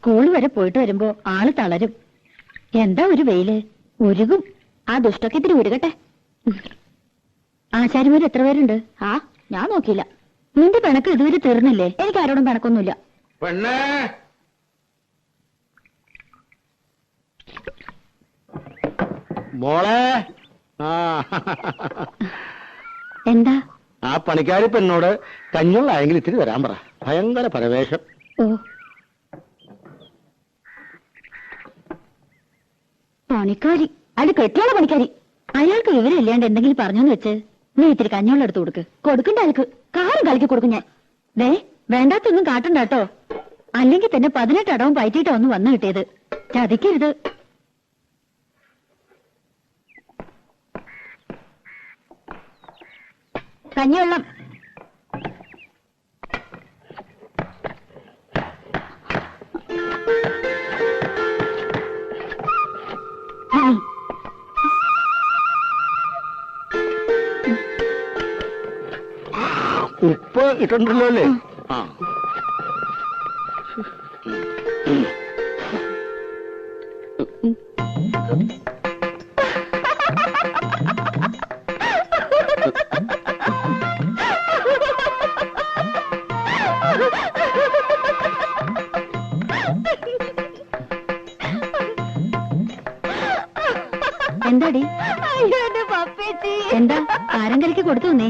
School വരെ പോയിട്ട് വരുമ്പോ ആള് തളരും. എന്താ ഒരു വെയില്, ഉരുകും. ആ ദുഷ്ടൊക്കെ ഇത്തിരി ഉരുകട്ടെ. ആശാരിമാര് എത്ര പേരുണ്ട്? ആ, ഞാൻ നോക്കിയില്ല. നിന്റെ പിണക്ക് ഇതുവരെ തീർന്നില്ലേ? എനിക്ക് ആരോടും പിണക്കൊന്നുമില്ല. മോളെ, എന്താ? ആ പണിക്കാരി പെണ്ണോട് കഞ്ഞുള്ളായെങ്കിൽ ഇത്തിരി വരാൻ പറ. ഭയങ്കര പരവേശം. ഓ, പണിക്കാരി? അത് കെട്ടിയുള്ള പണിക്കാരി. അയാൾക്ക് വിവരമില്ലാണ്ട് എന്തെങ്കിലും പറഞ്ഞോന്ന് വെച്ച് നീ ഇത്തിരി കഞ്ഞോളം എടുത്ത് കൊടുക്കണ്ട. അയാൾക്ക് കാറും കളിക്ക് കൊടുക്കും ഞാൻ. ദേ, വേണ്ടാത്തൊന്നും കാട്ടണ്ട കേട്ടോ. അല്ലെങ്കിൽ തന്നെ 18 അടവും പയറ്റിയിട്ടാ ഒന്ന് വന്നു കിട്ടിയത്. ചതിക്കരുത്. കഞ്ഞിവെള്ളം. ഉപ്പ് ഇട്ടുണ്ടല്ലോ അല്ലേ? ആ, എന്താടി? എന്താ ആരങ്കലിക്ക് കൊടുത്തു നീ?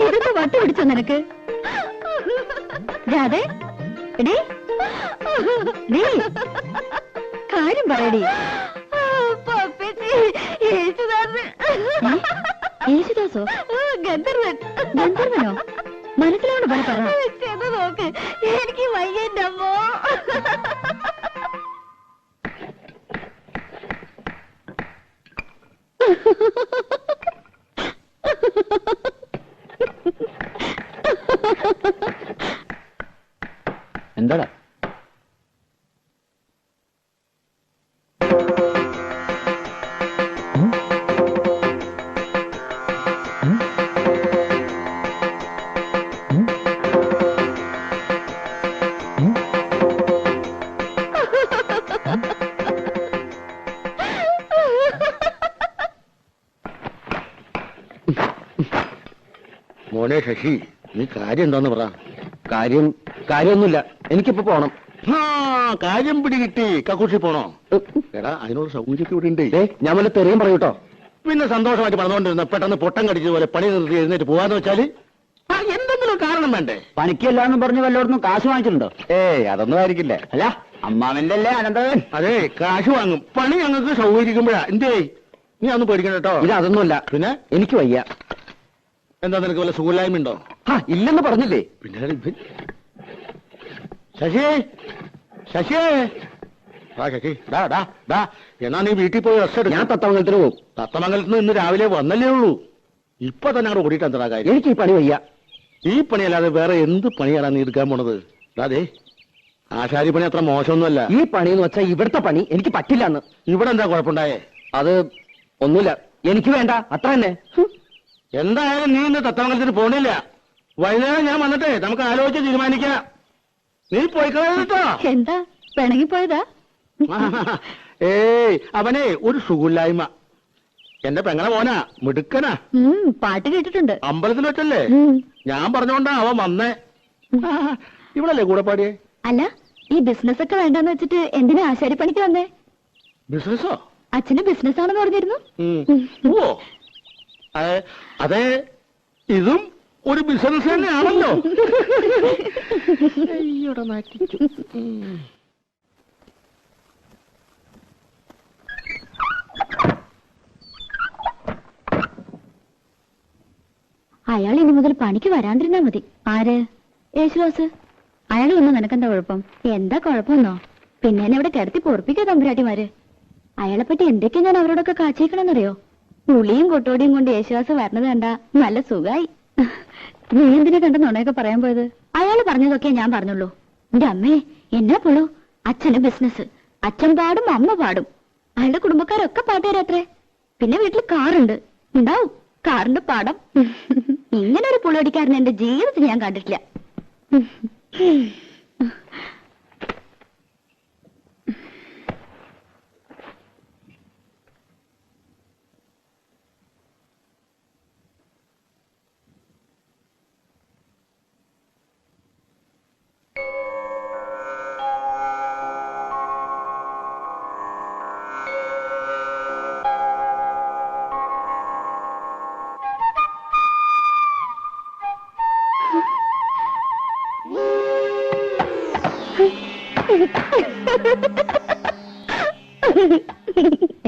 ഇതൊക്കെ വട്ട് പിടിച്ചോ നിനക്ക്? രാധേ, എടീ, കാര്യം പറയടി. യേശുദാസോ? ഗന്ധർവനോ? മനസ്സിലോണ്ട് പറ. നോക്ക്, എനിക്ക് വയ്യന്റെ അമ്മോ. എന്താടാ? മോനെ ശശി, നീ കാര്യം എന്താന്ന് പറ. കാര്യമൊന്നുമില്ല, എനിക്കിപ്പോ പോണം. കാര്യം പിടികിട്ടി. കക്കൂഷി പോണോ? എടാ, അതിനുള്ള സൗകര്യമൊക്കെ ഇവിടെ ഉണ്ട്. ഞാൻ വല്ല തെറിയും പറയൂട്ടോ. പിന്നെ സന്തോഷമായിട്ട് പറഞ്ഞുകൊണ്ടിരുന്ന പെട്ടെന്ന് പൊട്ടം കടിച്ചതുപോലെ പണി നിർത്തി എഴുന്നേറ്റ് പോവാന്ന് വെച്ചാല് എന്തെങ്കിലും കാരണം വേണ്ടേ? പണിക്കല്ലാന്ന് പറഞ്ഞ് വല്ലോടൊന്നും കാശ് വാങ്ങിച്ചിട്ടുണ്ടോ? അതൊന്നും ആയിരിക്കില്ല. അല്ല, അമ്മാവന്റെ അല്ലേ അനന്തവൻ? അതെ, കാശ് വാങ്ങും. പണി ഞങ്ങൾക്ക് സൗകര്യക്കുമ്പോഴാ. എന്തേ, നീ അതൊന്നും പേടിക്കണ്ട കേട്ടോ. ഇത് അതൊന്നുമല്ല. പിന്നെ എനിക്ക് വയ്യ. എന്താ, നിനക്ക് വല്ല സുഖമില്ലായ്മ ഉണ്ടോ? ഇല്ലെന്ന് പറഞ്ഞില്ലേ? പിന്നെ ശശി, ശശി, ശശി, എന്നാ നീ വീട്ടിൽ പോയി റെസ്റ്റ് എടുക്കും. ഞാൻ തത്തമംഗലത്തിന് പോകും. തത്തമംഗലത്ത് നിന്ന് ഇന്ന് രാവിലെ വന്നല്ലേ ഉള്ളൂ. ഇപ്പൊ തന്നെ അവിടെ ഓടിയിട്ട് എന്താ കാര്യം? എനിക്ക് ഈ പണി വയ്യ. ഈ പണിയല്ലാതെ വേറെ എന്ത് പണിയാണ് നീ എടുക്കാൻ പോണത്? അതെ, ആശാരി പണി അത്ര മോശമൊന്നുമല്ല. ഈ പണി എന്ന് വെച്ചാൽ ഇവിടുത്തെ പണി എനിക്ക് പറ്റില്ല എന്ന്. ഇവിടെ എന്താ കുഴപ്പമുണ്ടായേ? അത് ഒന്നുമില്ല, എനിക്ക് വേണ്ട, അത്ര തന്നെ. എന്തായാലും നീ ഇന്ന് തത്തമംഗലത്തിന് പോണില്ല. വൈകുന്നേരം ഞാൻ വന്നിട്ടേ നമുക്ക് ആലോചിച്ച് തീരുമാനിക്കാം. നീ പോയിക്കളോ. എന്താ പിണങ്ങിപ്പോയതാ? അവനെ ഒരു സുഖമില്ലായ്മ. എന്റെ പെങ്ങളെ മോനാ, മിടുക്കനാ. പാട്ട് കേട്ടിട്ടുണ്ട്. അമ്പലത്തിൽ വെച്ചല്ലേ? ഞാൻ പറഞ്ഞോണ്ടാ അവൻ വന്നേ. ഇവളല്ലേ കൂടെ പാടിയേ? അല്ല, ഈ ബിസിനസ് ഒക്കെ വേണ്ടെന്ന് വെച്ചിട്ട് എന്തിനാ ആശാരിപ്പണിക്ക് വന്നേ? ബിസിനസ്സോ? അച്ഛന് ബിസിനസ് ആണെന്ന് പറഞ്ഞിരുന്നു. ഓ, അതെ, ഇതും ഒരു ബിസിനസ് തന്നെയാണല്ലോ. അയാൾ ഇനി മുതൽ പണിക്ക് വരാണ്ടിരുന്നാ മതി. ആര്? യേശുദാസ്. അയാൾ വന്നു നിനക്കെന്താ കുഴപ്പം? എന്താ കുഴപ്പമെന്നോ? പിന്നെ എന്നെ ഇവിടെ കിടത്തി പൊറപ്പിക്കാ തമ്പുരാട്ടിമാര്. അയാളെപ്പറ്റി എന്തൊക്കെയാ ഞാൻ അവരോടൊക്കെ കാച്ചിക്കണമെന്നറിയോ? പുളിയും കൊട്ടോടിയും കൊണ്ട് യേശുദാസ് വരണത് കണ്ടാ നല്ല സുഖായി. നീ എന്തിനെ കണ്ട നുണയൊക്കെ പറയാൻ പോയത്? അയാൾ പറഞ്ഞതൊക്കെ ഞാൻ പറഞ്ഞുള്ളൂ. എന്റെ അമ്മേ, എന്നാ പുള്ളു. അച്ഛന് ബിസിനസ്, അച്ഛൻ പാടും അമ്മ പാടും. അയാളുടെ കുടുംബക്കാരൊക്കെ പാട്ടുകാരത്രേ. പിന്നെ വീട്ടിൽ കാറുണ്ട്, ഉണ്ടാവും കാറിന്റെ പാടം. ഇങ്ങനെ ഒരു പുളിയടിക്കാരൻ എന്റെ ജീവിതത്തിൽ ഞാൻ കണ്ടിട്ടില്ല.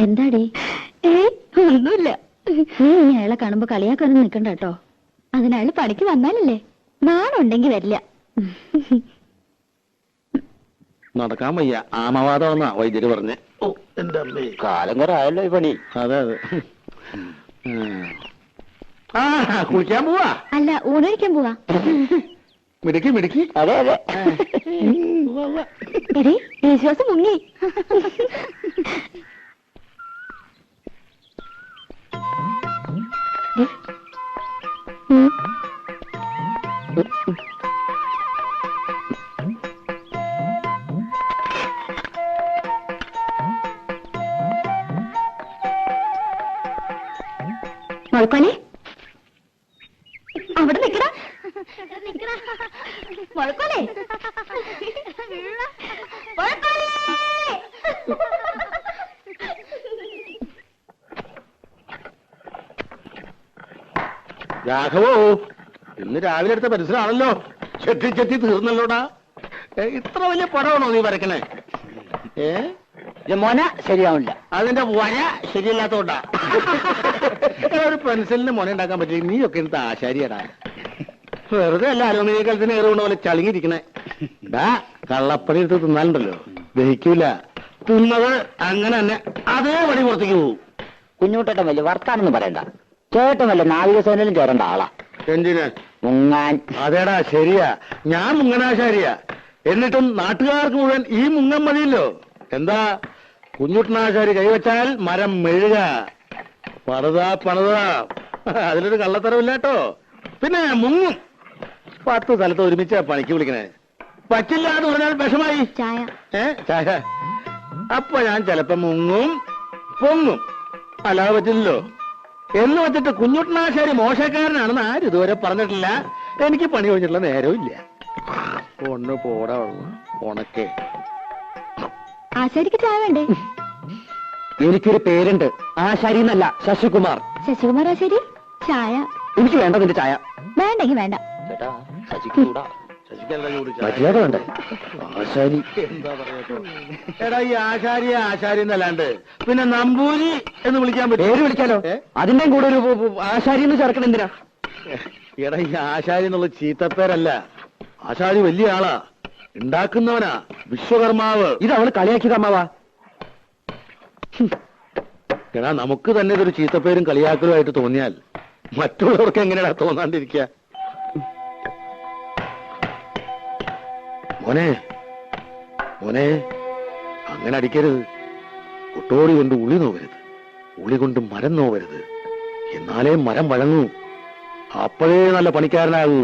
എന്താടി? ഒന്നുമില്ല. നീ അയാളെ കാണുമ്പോ കളിയാക്കാനൊന്നും നിക്കണ്ട കേട്ടോ. അതിനയാള് പണിക്ക് വന്നാലല്ലേ. നാളുണ്ടെങ്കി വരില്ല. നടക്കാൻ വയ്യ, ആമവാദമെന്നാ വൈദ്യര് പറഞ്ഞേ. ഓ എന്റെ അമ്മേ, കാലം കുറെ ആയല്ലോ ഈ പണി. അതെ അതെ. ആ കുളിക്കാൻ പോവാ? അല്ല, ഊണഴിക്കാൻ പോവാ. മിടുക്കി മിടുക്കി. അതെ അതെ. എടി, യേശുദാസ് മുങ്ങി. മുഴക്കോലെ, അവിടെ നിക്കടാ. മുഴക്കോലെ, മുഴക്കോലെ. രാഘവോ, ഇന്ന് രാവിലെ എടുത്ത പരിസരമാണല്ലോ. ചെത്തി ചെത്തി തീർന്നല്ലോടാ. ഇത്ര വലിയ പടമാണോ നീ വരക്കണേ? മോന ശരിയാവില്ല. അതിന്റെ വര ശരിയല്ലാത്തോണ്ടാ. ഒരു പെൻസിലിന് മുന ഉണ്ടാക്കാൻ പറ്റില്ല. നീയൊക്കെ എടുത്ത ആശാരിയടാ. വെറുതെ അല്ല അലുമിനിയം കലത്തിന് ഏറുകൊണ്ട പോലെ ചളിങ്ങിരിക്കണേ. കള്ളപ്പണി എടുത്ത് തിന്നാലുണ്ടല്ലോ, ദഹിക്കൂല. തിന്നത് അങ്ങനെ തന്നെ അതേ പണി പുറത്തേക്ക് പോവും. കുഞ്ഞുട്ടേട്ടൻ വലിയ വർത്താനൊന്നും പറയണ്ട. ചേട്ടൻ വല്ല നാവികസേനയിലും ചേരേണ്ട ആളാ. എന്തിന് മുങ്ങാൻ? അതേടാ ശരിയാ, ഞാൻ മുങ്ങനാശാരിയാ. എന്നിട്ടും നാട്ടുകാർക്ക് മുഴുവൻ ഈ മുങ്ങൻ മതിയല്ലോ. എന്താ, കുഞ്ഞുട്ടനാശാരി കൈവച്ചാൽ മരം മെഴുക. പണിതാ അതിലൊരു കള്ളത്തരമില്ല കേട്ടോ. പിന്നെ മുങ്ങും. 10 സ്ഥലത്ത് ഒരുമിച്ചാ പണിക്ക് വിളിക്കണേ. പറ്റില്ല എന്ന് പറഞ്ഞാൽ വിഷമായി. ചായ. ചായ. അപ്പൊ ഞാൻ ചിലപ്പോ മുങ്ങും പൊങ്ങും. അല്ലാതെ പറ്റില്ലല്ലോ. എന്ന് വെച്ചിട്ട് കുഞ്ഞുട്ടനാശാരി മോശക്കാരനാണെന്ന് ആരും ഇതുവരെ പറഞ്ഞിട്ടില്ല. എനിക്ക് പണി കഴിഞ്ഞിട്ടുള്ള നേരവും ഇല്ല. ഒന്ന് പോടാ ഉണക്കേ. ആശാരിക്ക് ചായ വേണ്ടേ? എനിക്കൊരു പേരുണ്ട്, ആശാരി എന്നല്ല, ശശികുമാർ. ശശികുമാർ ആശാരി? ചായ എനിക്ക് വേണ്ട നിന്റെ ചായ. വേണ്ടെങ്കി വേണ്ട. ചേട്ടാ ശശിക്കൂടാ. മര്യാദ വേണ്ടേ? ആശാരി എന്താ പറയട്ടോ. എടാ, ഈ ആശാരിയെ ആശാരി എന്നല്ലാണ്ട് പിന്നെ നമ്പൂരി എന്ന് വിളിക്കാൻ പറ്റും? പേര് വിളിക്കാലോ. അതിന്റെയും കൂടെ ഒരു ആശാരി എന്ന് ചേർക്കണം എന്തിനാ? എടാ, ഈ ആശാരി എന്നുള്ള ചീത്തപ്പേരല്ല. ആശാരി വലിയ ആളാ, ഉണ്ടാക്കുന്നവനാ, വിശ്വകർമാവ്. ഇത് അവള് കളിയാക്കിയത് അമ്മാവാ. എടാ, നമുക്ക് തന്നെ ഇതൊരു ചീത്തപ്പേരും കളിയാക്കലുമായിട്ട് തോന്നിയാൽ മറ്റുള്ളവർക്ക് എങ്ങനെയാ തോന്നാണ്ടിരിക്കുക? മോനെ മോനെ, അങ്ങനെ അടിക്കരുത്. ഒട്ടോടി കൊണ്ട് ഉളി നോവരുത്, ഉളി കൊണ്ട് മരം നോവരുത്. എന്നാലേ മരം വഴങ്ങൂ. അപ്പോഴേ നല്ല പണിക്കാരനാകൂ.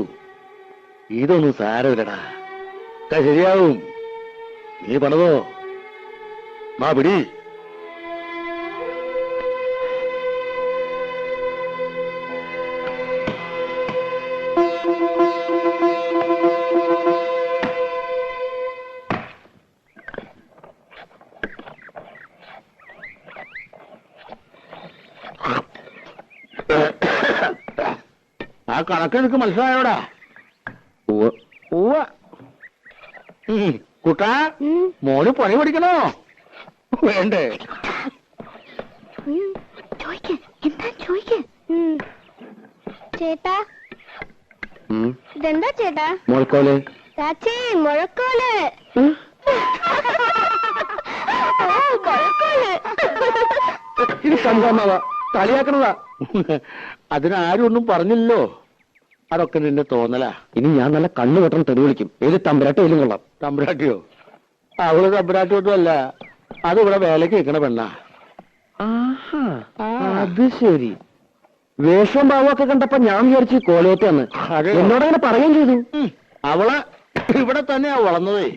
ഇതൊന്നും സാരമില്ലടാ, ശരിയാവും. നീ പണിതോ. മാ പിടി. ആ കണക്ക് എനിക്ക് മനസ്സിലായോടാ? കുട്ടാ, മോന് പണി പഠിക്കണോ വേണ്ടേ? ചേട്ടാ, ഇതെന്താ ചേട്ടാ? മുഴക്കോല്. ചാച്ചി, മുഴക്കോല്. ഇത് സംഭവമാവാ, കളിയാക്കണതാ. അതിനാരും ഒന്നും പറഞ്ഞില്ലല്ലോ. അതൊക്കെ നിന്നെ തോന്നലാ. ഇനി ഞാൻ നല്ല കണ്ണു വെട്ടണം തെറി വിളിക്കും. ഏത് തമ്പുരാട്ടോ ഏലും കൊള്ളാം. തമ്പുരാട്ടിയോ? അവള് തമ്പുരാട്ടിയൊന്നും അല്ല, അത് ഇവിടെ വേലക്ക് വെക്കണ പെണ്ണാ. അത് ശരി. വേഷവും ഭാവമൊക്കെ കണ്ടപ്പോ ഞാൻ വിചാരിച്ചു കോലോത്താന്ന്. എന്നോടങ്ങനെ പറയുകയും ചെയ്തു. അവള് ഇവിടെ തന്നെയാ വളർന്നതേ.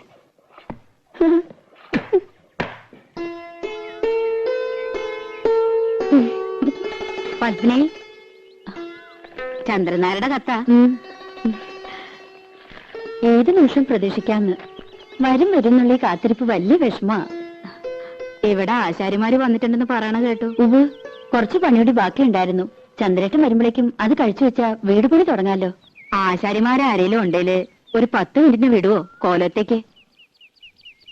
പത്മിനി, ചന്ദ്രനാരുടെ കത്ത. ഏത് നിമിഷം പ്രതീക്ഷിക്കാന്ന്. വരുന്നുള്ള കാത്തിരിപ്പ് വലിയ വിഷമാ. ഇവിടെ ആശാരിമാര് വന്നിട്ടുണ്ടെന്ന് പറയണ കേട്ടു. കുറച്ച് പണിയൂടി ബാക്കിയുണ്ടായിരുന്നു. ചന്ദ്രേട്ടൻ വരുമ്പോഴേക്കും അത് കഴിച്ചു വെച്ചാ വീട് പണി തുടങ്ങാലോ. ആശാരിമാരെ ആരേലും ഉണ്ടേല് ഒരു 10 മിനിറ്റിന് വിടുവോ കോലത്തേക്ക്?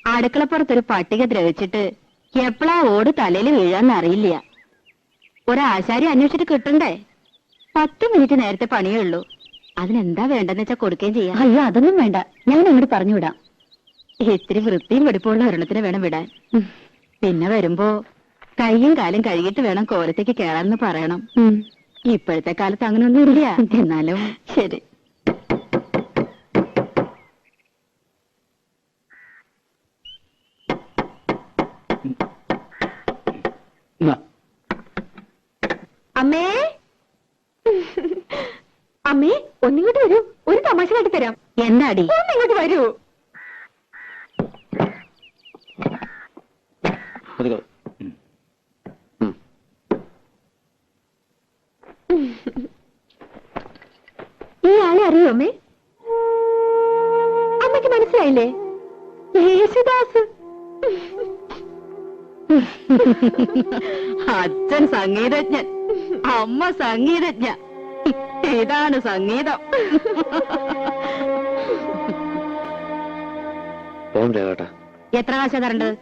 അടുക്കളപ്പുറത്തൊരു പട്ടിക ദ്രവിച്ചിട്ട് എപ്പോഴാ ഓട് തലയിൽ വീഴാന്ന് അറിയില്ല. ഒരാശാരി അന്വേഷിച്ചിട്ട് കിട്ടണ്ടേ? 10 മിനിറ്റ് നേരത്തെ പണിയേ ഉള്ളൂ. അതിനെന്താ വേണ്ടെന്ന് വെച്ചാ കൊടുക്കുകയും ചെയ്യാം. അയ്യോ, അതൊന്നും വേണ്ട, ഞാൻ അങ്ങോട്ട് പറഞ്ഞു വിടാം. ഇത്തിരി വൃത്തിയും വെടിപ്പുള്ള ഒരെണ്ണത്തിന് വേണം വിടാൻ. പിന്നെ വരുമ്പോ കൈയും കാലും കഴുകിയിട്ട് വേണം കോലത്തേക്ക് കേറാന്ന് പറയണം. ഇപ്പോഴത്തെ കാലത്ത് അങ്ങനൊന്നും ഇല്ല. എന്നാലും ശരി. അമ്മേ, അമ്മേ, ഒന്നിങ്ങോട്ട് വരൂ, ഒരു തമാശ കാട്ടി തരാം. എന്താടി? ഒന്നിങ്ങോട്ട് വരൂ. ഈ ആളെ അറിയോ അമ്മേ? അമ്മയ്ക്ക് മനസ്സിലായില്ലേ? യേശുദാസ്. അച്ഛൻ സംഗീതജ്ഞൻ, അമ്മ സംഗീതജ്ഞ. ഇതാണ് സംഗീതം. എത്ര കാശ തരേണ്ടത്?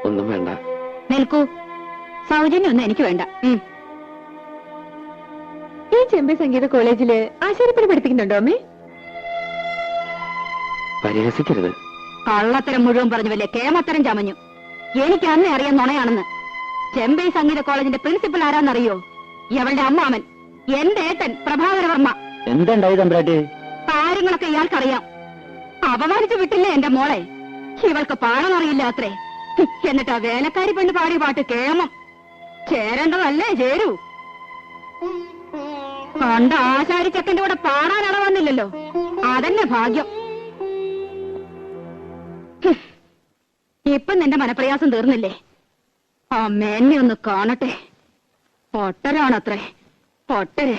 ഒന്നും വേണ്ട. നിൽക്കൂ, സൗജന്യം ഒന്നും എനിക്ക് വേണ്ട. ഈ ചെമ്പൈ സംഗീത കോളേജില് ആശാരിപ്പണി പഠിപ്പിക്കുന്നുണ്ടോ അമ്മേ? പരിഹസിക്കരുത്. കള്ളത്തരം മുഴുവൻ പറഞ്ഞു വലിയ കേമത്തരം ചമഞ്ഞു. എനിക്ക് അന്നേ അറിയാൻ നുണയാണെന്ന്. ചെമ്പൈ സംഗീത കോളേജിന്റെ പ്രിൻസിപ്പൽ ആരാന്നറിയോ? ഇവളുടെ അമ്മാമൻ, എന്റെ ഏട്ടൻ പ്രഭാകരവർമ്മ. എന്തുണ്ടായി തമ്പ്രാട്ടി? കാര്യങ്ങളൊക്കെ ഇയാൾക്കറിയാം. അപമാനിച്ചു വിട്ടില്ലേ എന്റെ മോളെ? ഇവൾക്ക് പാടാനറിയില്ല അത്രേ. എന്നിട്ട് ആ വേലക്കാരി പെണ്ണ് പാടിയ പാട്ട് കേമം. ചേരേണ്ടതല്ലേ ചേരൂ. കണ്ട ആശാരി ചെക്കന്റെ കൂടെ പാടാനട വന്നില്ലല്ലോ, അതന്നെ ഭാഗ്യം. ഇപ്പൊ നിന്റെ മനപ്രയാസം തീർന്നില്ലേ? അമ്മ എന്നെ ഒന്ന് കാണട്ടെ. ഒട്ടരാണത്രേ, ഒട്ടരെ.